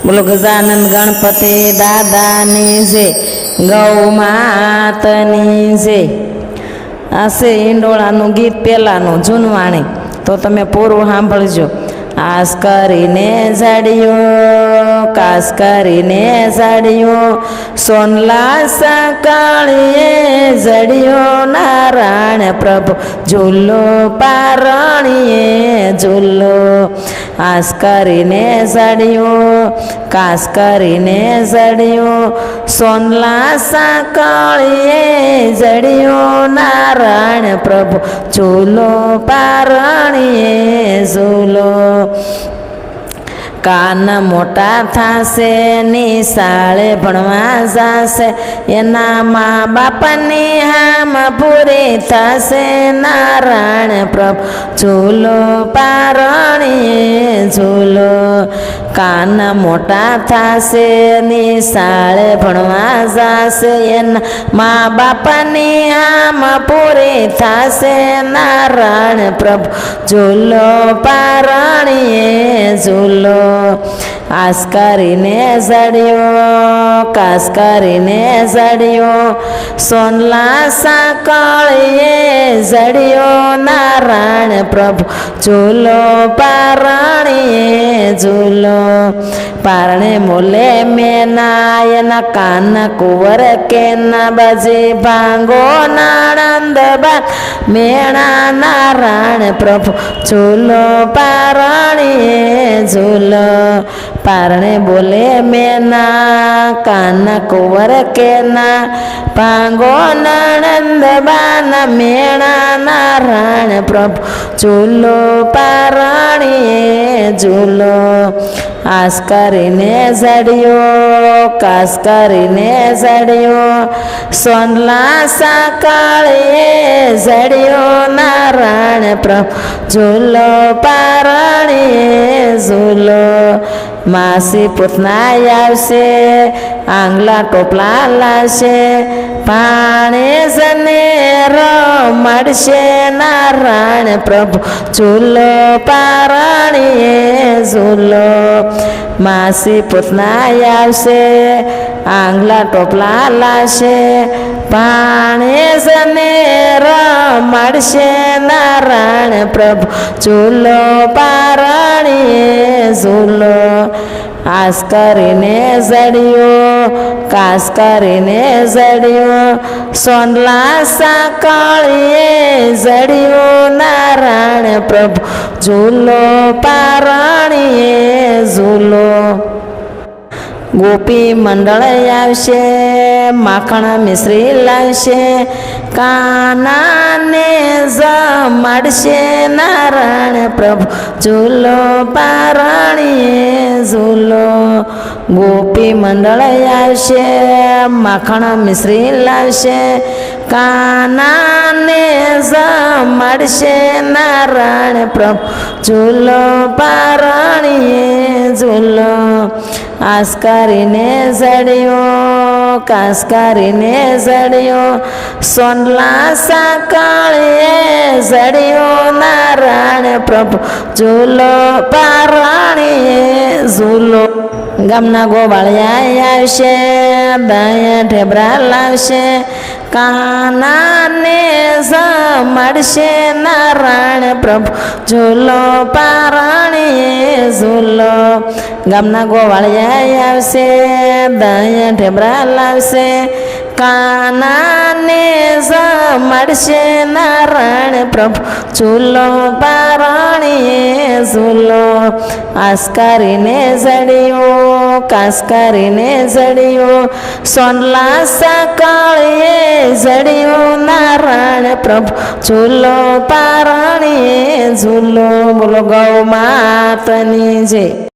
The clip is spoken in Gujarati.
બોલો ગજાનંદ ગણપતિ દાદાની જય, ગૌ માતની જય. આ છે ઈંડોળાનું ગીત પહેલાંનું જૂનવાણી, તો તમે પૂરું સાંભળજો. આસ કરીને ઝાડિયો, કાસ કરીને ઝાડિયો, સોનલા સકાળીએ ઝડિયો, નારાયણ પ્રભુ ઝૂલો પારણીએ ઝૂલો. આસ કરીને ઝાડિયો, કાસ કરીને ઝડિયો, સોનલા સકાળીએ ઝડિયો, નારાયણ પ્રભુ ઝૂલો પારણીએ ઝૂલો. કાન મોટા થાશે, નિશાળે ભણવા જાશે, એના મા બાપની હામ પૂરી થશે, નારાયણ પ્રભુ ઝૂલો પારણીએ ઝૂલો. કાન મોટા થાશે, નિશાળે ભણવા જાશે, એના મા બાપની હામ પૂરી થશે, નારાયણ પ્રભુ ઝૂલો પારણીએ ઝૂલો. આસ કરીને ઝડિયો, કાસ કરીને ઝડિયો, સોનલા સાકળીએ ઝડિયો, નારાયણ પ્રભુ ઝૂલો પારણીએ ઝૂલો. પારણે મોલે મેના, એના કાન કુંવર કેના, બાજી ભાંગો નાણંદ બાન મેણા, નારાયણ પ્રભુ ઝૂલો પારણીએ ઝૂલો. પારણે બોલે મેના, કાન કુંવર કેના, ભાંગો નણંદ બાન મેણા, નારાયણ પ્રભુ ઝૂલો પારણીએ ઝૂલો. આસ કરીને ઝડિયો, કાસ કરીને ઝડિયો, સોનલા સાકળીએ ઝડિયો, નારાયણ પ્રભુ ઝૂલો પારણીએ ઝૂલો. માસી પૂતના આવશે, આંગલા ટોપલા લાવશે, પાણે જને રમાડશે, નારાયણ પ્રભુ ઝૂલો પારણીએ ઝૂલો. માસી પૂતના આવશે, આંગલા ટોપલા લાવશે, પાણે જને રમાડશે, નારાયણ પ્રભુ ઝૂલો પારણીએ ઝૂલો. આસ કરીને ઝડિયો, કાસ કરીને ઝડિયો, સોનલા સાકળીએ ઝડિયો, નારાયણ પ્રભુ ઝૂલો પારણીએ ઝૂલો. ગોપી મંડળ આવશે, માખણ મિશ્રી લાવશે, કાનાને જમાડશે, નારાયણ પ્રભુ ઝૂલો પારણીએ ઝૂલો. ગોપી મંડળ આવશે, માખણ મિશ્રી લાવશે, કાનાને જમાડશે, નારાયણ પ્રભુ ઝૂલો પારણીએ ઝૂલો. આસ કરીને ઝડિયો, કાસ કરીને ઝડિયો, સોનલા સાકળીએ ઝડિયો, નારાયણ પ્રભુ ઝૂલો પારણીએ ઝૂલો. ગામના ગોવાળિયા આવશે, દયા ઢેબરા લાવશે, કાનાને જમાડશે, નારાયણ પ્રભુ ઝૂલો પારણીએ ઝૂલો. ગામના ગોવાળિયા આવશે, દયા ઢેબરા લાવશે, કાનાને જમાડશે, નારાયણ પ્રભુ ઝૂલો પારણીએ ઝૂલો. આસ કરીને ઝડિયો, કાસ કરીને ઝડિયો, સોનલા સાકળીએ ઝડિયો, નારાયણ પ્રભુ ઝૂલો પારણીએ ઝૂલો. બોલો ગૌ માતની જય.